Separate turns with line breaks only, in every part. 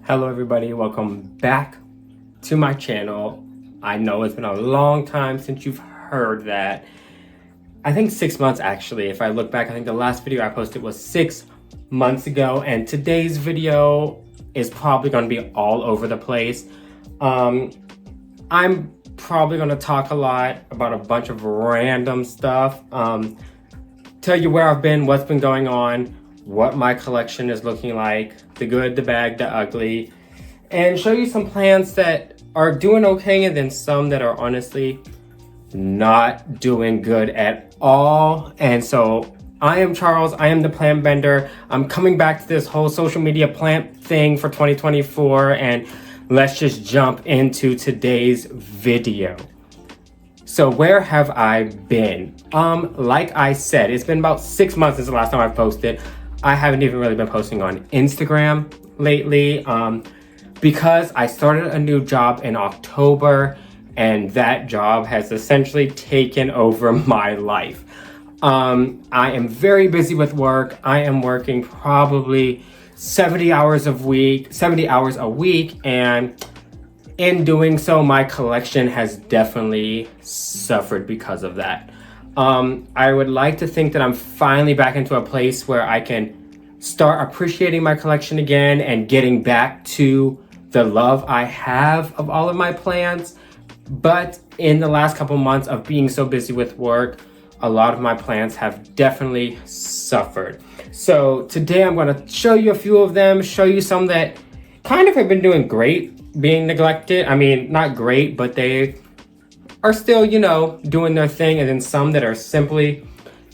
Hello everybody, welcome back to my channel. I know it's been a long time since you've heard that. I think 6 months actually. If I look back, I think the last video I posted was 6 months ago, and today's video is probably going to be all over the place. I'm probably going to talk a lot about a bunch of random stuff, tell you where I've been, what's been going on, what my collection is looking like, the good, the bad, the ugly, and show you some plants that are doing okay and then some that are honestly not doing good at all. And so I am Charles, I am the plant bender. I'm coming back to this whole social media plant thing for 2024, and let's just jump into today's video. So where have I been? Like I said, it's been about 6 months since the last time I posted. I haven't even really been posting on Instagram lately because I started a new job in October, and that job has essentially taken over my life. I am very busy with work. I am working probably 70 hours a week, and in doing so, my collection has definitely suffered because of that. I would like to think that I'm finally back into a place where I can start appreciating my collection again and getting back to the love I have of all of my plants. But in the last couple months of being so busy with work, a lot of my plants have definitely suffered. So today I'm going to show you a few of them, show you some that kind of have been doing great being neglected. I mean, not great, but they are still, you know, doing their thing, and then some that are simply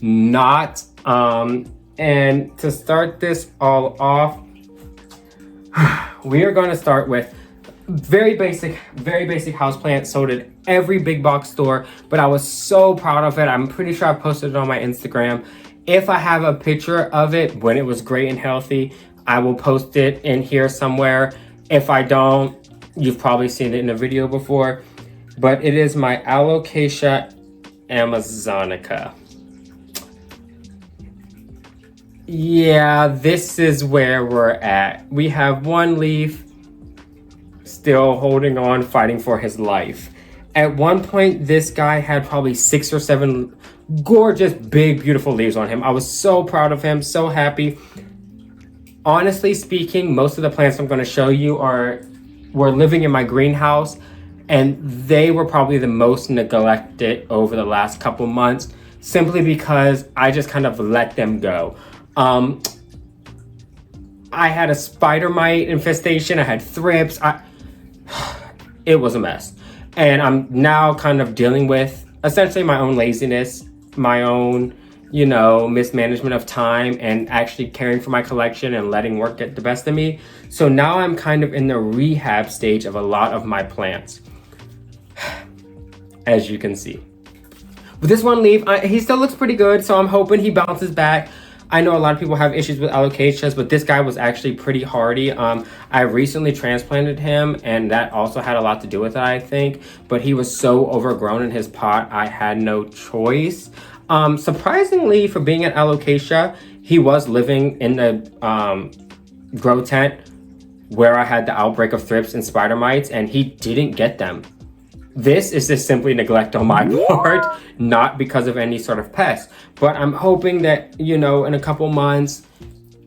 not. And to start this all off, we are going to start with very basic houseplant sold at every big box store, but I was so proud of it. I'm pretty sure I posted it on my Instagram. If I have a picture of it when it was great and healthy, I will post it in here somewhere. If I don't, you've probably seen it in a video before. But it is my Alocasia amazonica. Yeah, this is where we're at. We have one leaf still holding on, fighting for his life. At one point, this guy had probably 6 or 7 gorgeous, big, beautiful leaves on him. I was so proud of him, so happy. Honestly speaking, most of the plants I'm going to show you were living in my greenhouse, and they were probably the most neglected over the last couple months, simply because I just kind of let them go. I had a spider mite infestation, I had thrips, it was a mess. And I'm now kind of dealing with essentially my own laziness, my own, you know, mismanagement of time, and actually caring for my collection and letting work get the best of me. So now I'm kind of in the rehab stage of a lot of my plants, as you can see. With this one leaf, he still looks pretty good, so I'm hoping he bounces back. I know a lot of people have issues with alocasias, but this guy was actually pretty hardy. I recently transplanted him, and that also had a lot to do with it, I think. But he was so overgrown in his pot, I had no choice. Surprisingly, for being an alocasia, he was living in the grow tent where I had the outbreak of thrips and spider mites, and he didn't get them. This is just simply neglect on my part, not because of any sort of pest. But I'm hoping that, you know, in a couple months,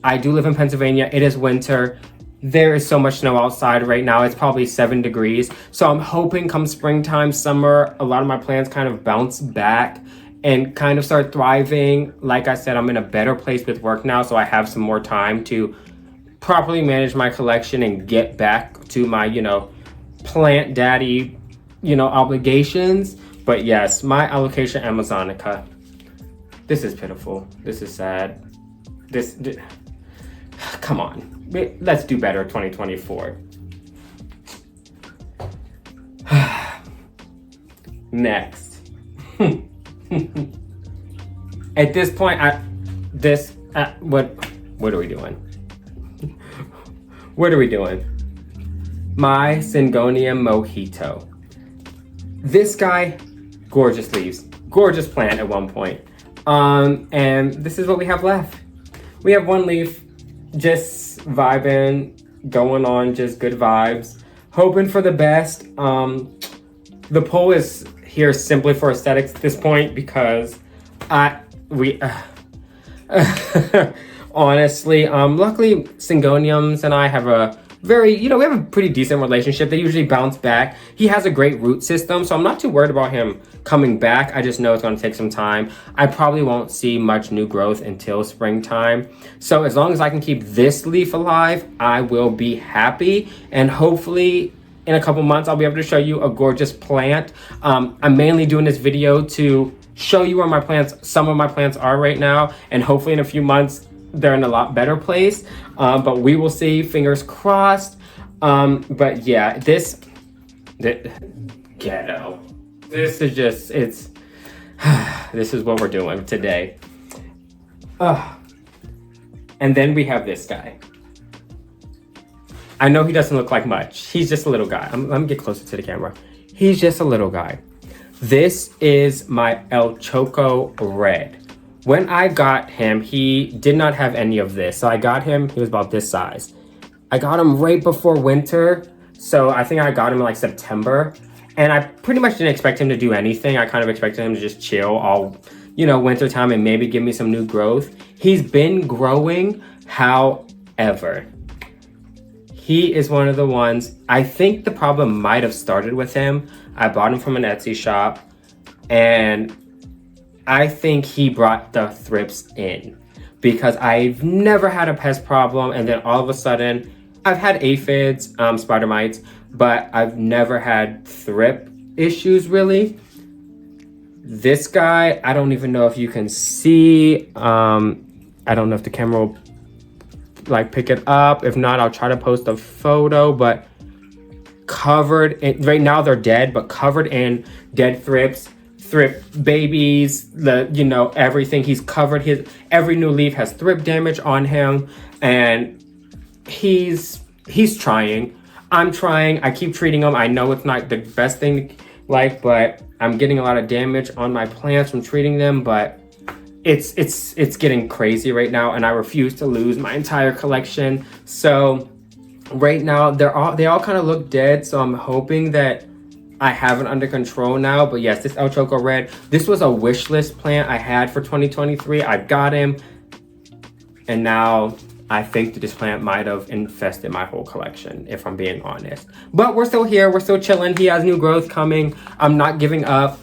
I do live in Pennsylvania, it is winter, there is so much snow outside right now, it's probably 7 degrees. So I'm hoping come springtime, summer, a lot of my plants kind of bounce back and kind of start thriving. Like I said, I'm in a better place with work now, so I have some more time to properly manage my collection and get back to my, you know, plant daddy, you know, obligations. But yes, my Alocasia amazonica. This is pitiful. This is sad. Come on. Let's do better 2024. Next. At this point, what are we doing? What are we doing? My Syngonium mojito. This guy, gorgeous leaves, gorgeous plant at one point. And this is what we have left. We have one leaf, just vibing, going on just good vibes, hoping for the best. The poll is here simply for aesthetics at this point because honestly, luckily Syngoniums and I have a very, we have a pretty decent relationship. They usually bounce back. He has a great root system, so I'm not too worried about him coming back. I just know it's going to take some time. I probably won't see much new growth until springtime. So as long as I can keep this leaf alive, I will be happy. And hopefully in a couple months, I'll be able to show you a gorgeous plant. I'm mainly doing this video to show you where some of my plants are right now. And hopefully in a few months, they're in a lot better place, but we will see, fingers crossed. But yeah, this ghetto, this is just, this is what we're doing today. And then we have this guy. I know he doesn't look like much. He's just a little guy. Let me get closer to the camera. He's just a little guy. This is my El Choco Red. When I got him, he did not have any of this. So I got him, he was about this size. I got him right before winter. So I think I got him in like September. And I pretty much didn't expect him to do anything. I kind of expected him to just chill all, winter time and maybe give me some new growth. He's been growing, however, he is one of the ones, I think the problem might have started with him. I bought him from an Etsy shop and I think he brought the thrips in because I've never had a pest problem. And then all of a sudden I've had aphids, spider mites, but I've never had thrip issues really. This guy, I don't even know if you can see. I don't know if the camera will pick it up. If not, I'll try to post a photo, but covered in, right now they're dead, but covered in dead thrips. Thrip babies, everything. He's covered every new leaf has thrip damage on him, and he's trying. I'm trying. I keep treating him. I know it's not the best thing but I'm getting a lot of damage on my plants from treating them, but it's getting crazy right now, and I refuse to lose my entire collection. So right now they all kind of look dead, so I'm hoping that I have it under control now. But yes, this El Choco Red, this was a wish list plant I had for 2023. I got him, and now I think that this plant might have infested my whole collection, if I'm being honest. But we're still here, we're still chilling. He has new growth coming. I'm not giving up.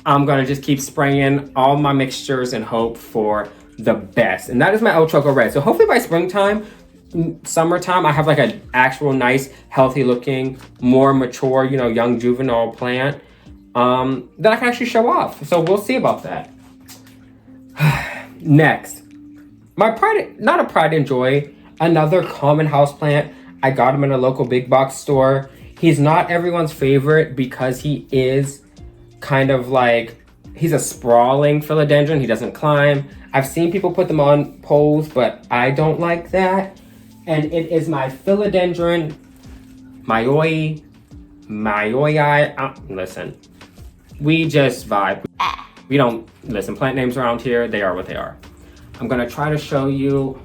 I'm gonna just keep spraying all my mixtures and hope for the best. And that is my El Choco Red. So hopefully by springtime, summertime, I have an actual nice, healthy looking, more mature, young juvenile plant that I can actually show off. So we'll see about that. Next, my not a pride and joy, another common houseplant. I got him in a local big box store. He's not everyone's favorite because he is kind of he's a sprawling philodendron. He doesn't climb. I've seen people put them on poles, but I don't like that. And it is my Philodendron mayoi. Listen, we just vibe. We don't listen. Plant names around here, they are what they are. I'm gonna try to show you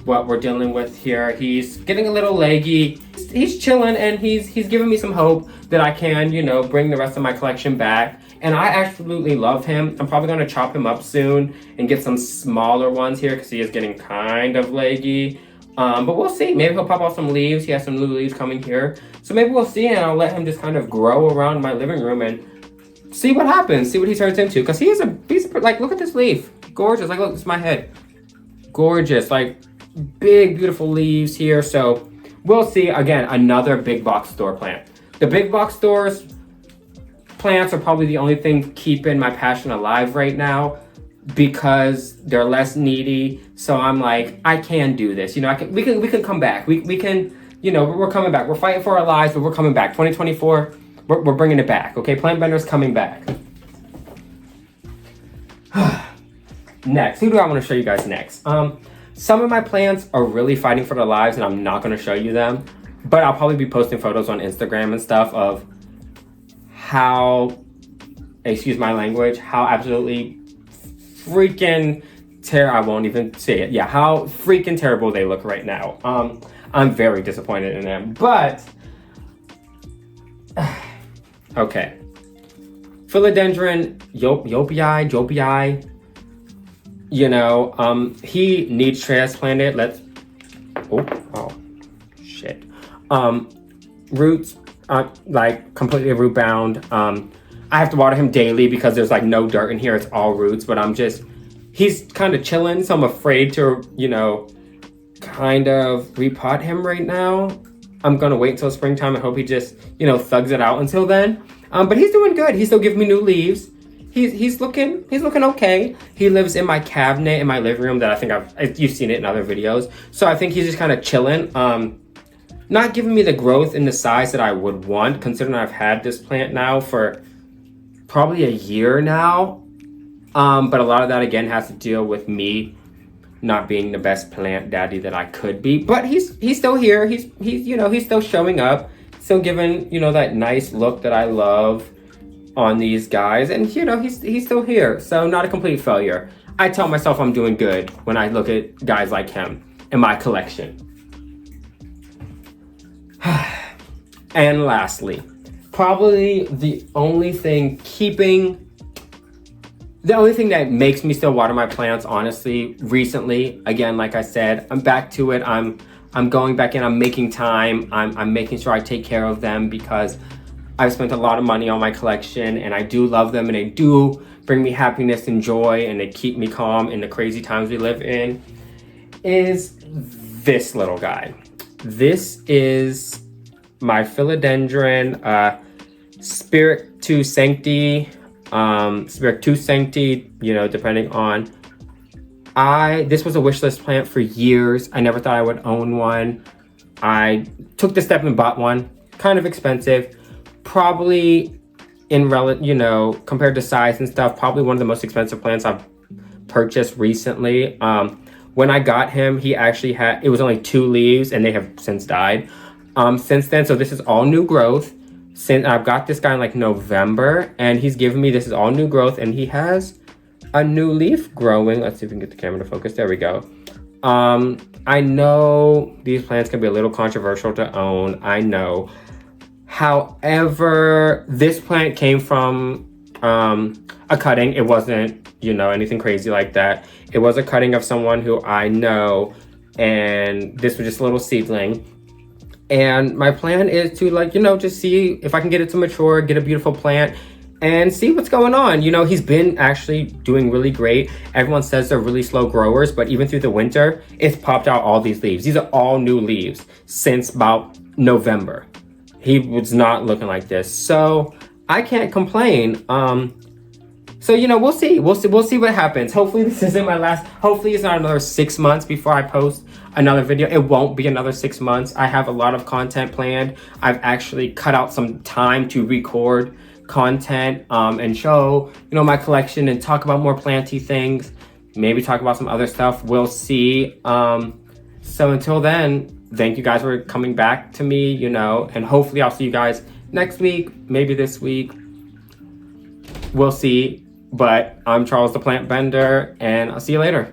what we're dealing with here. He's getting a little leggy. He's chilling, and he's giving me some hope that I can, bring the rest of my collection back. And I absolutely love him. I'm probably gonna chop him up soon and get some smaller ones here because he is getting kind of leggy. But we'll see. Maybe he'll pop out some leaves. He has some new leaves coming here. So maybe we'll see, and I'll let him just kind of grow around my living room and see what happens. See what he turns into. Because he's look at this leaf. Gorgeous. Look, it's my head. Gorgeous. Big, beautiful leaves here. So we'll see. Again, another big box store plant. The big box stores plants are probably the only thing keeping my passion alive right now, because they're less needy. So I'm I can do this. We can come back. We can, we're coming back. We're fighting for our lives, but we're coming back. 2024, we're bringing it back. Okay, Plant Bender's coming back. Next, who do I want to show you guys next? Some of my plants are really fighting for their lives, and I'm not going to show you them, but I'll probably be posting photos on Instagram and stuff of how, excuse my language, how absolutely freaking I won't even say it. Yeah, how freaking terrible they look right now. I'm very disappointed in him. But, okay. Philodendron, Jopii, you know, he needs transplanted. Oh, shit. Roots, like completely root bound. I have to water him daily because there's like no dirt in here. It's all roots, but he's kind of chilling. So I'm afraid to, you know, kind of repot him right now. I'm gonna wait until springtime and hope he just, you know, thugs it out until then. But he's doing good. He's still giving me new leaves. He's looking okay. He lives in my cabinet in my living room that I think you've seen it in other videos. So I think he's just kind of chilling. Not giving me the growth and the size that I would want, considering I've had this plant now for probably a year now. But a lot of that again has to deal with me not being the best plant daddy that I could be. But he's still here. He's you know, he's still showing up, still giving, you know, that nice look that I love on these guys, and you know, he's still here. So not a complete failure. I tell myself I'm doing good when I look at guys like him in my collection. And lastly, probably the only thing that makes me still water my plants, honestly, recently, again, like I said, I'm back to it. I'm going back in, I'm making time. I'm making sure I take care of them because I've spent a lot of money on my collection and I do love them and they do bring me happiness and joy and they keep me calm in the crazy times we live in, is this little guy. This is my Philodendron Spiritus sancti, you know, depending on. This was a wish list plant for years. I never thought I would own one. I took the step and bought one. Kind of expensive. Probably you know, compared to size and stuff, probably one of the most expensive plants I've purchased recently. When I got him, he actually it was only 2 leaves and they have since died since then. So this is all new growth. Since I've got this guy in like November and he's given me, this is all new growth and he has a new leaf growing. Let's see if we can get the camera to focus. There we go. I know these plants can be a little controversial to own. I know. However, this plant came from a cutting. It wasn't, you know, anything crazy like that. It was a cutting of someone who I know, and this was just a little seedling. And my plan is to, like, you know, just see if I can get it to mature, get a beautiful plant, and see what's going on. You know, he's been actually doing really great. Everyone says they're really slow growers, but even through the winter, it's popped out all these leaves. These are all new leaves since about November. He was not looking like this. So I can't complain. So, you know, we'll see what happens. Hopefully this isn't my last. Hopefully it's not another 6 months before I post another video. It won't be another 6 months. I have a lot of content planned. I've actually cut out some time to record content and show, you know, my collection and talk about more planty things. Maybe talk about some other stuff. We'll see. So until then, thank you guys for coming back to me, you know, and hopefully I'll see you guys next week, maybe this week. We'll see. But I'm Charles the Plant Bender, and I'll see you later.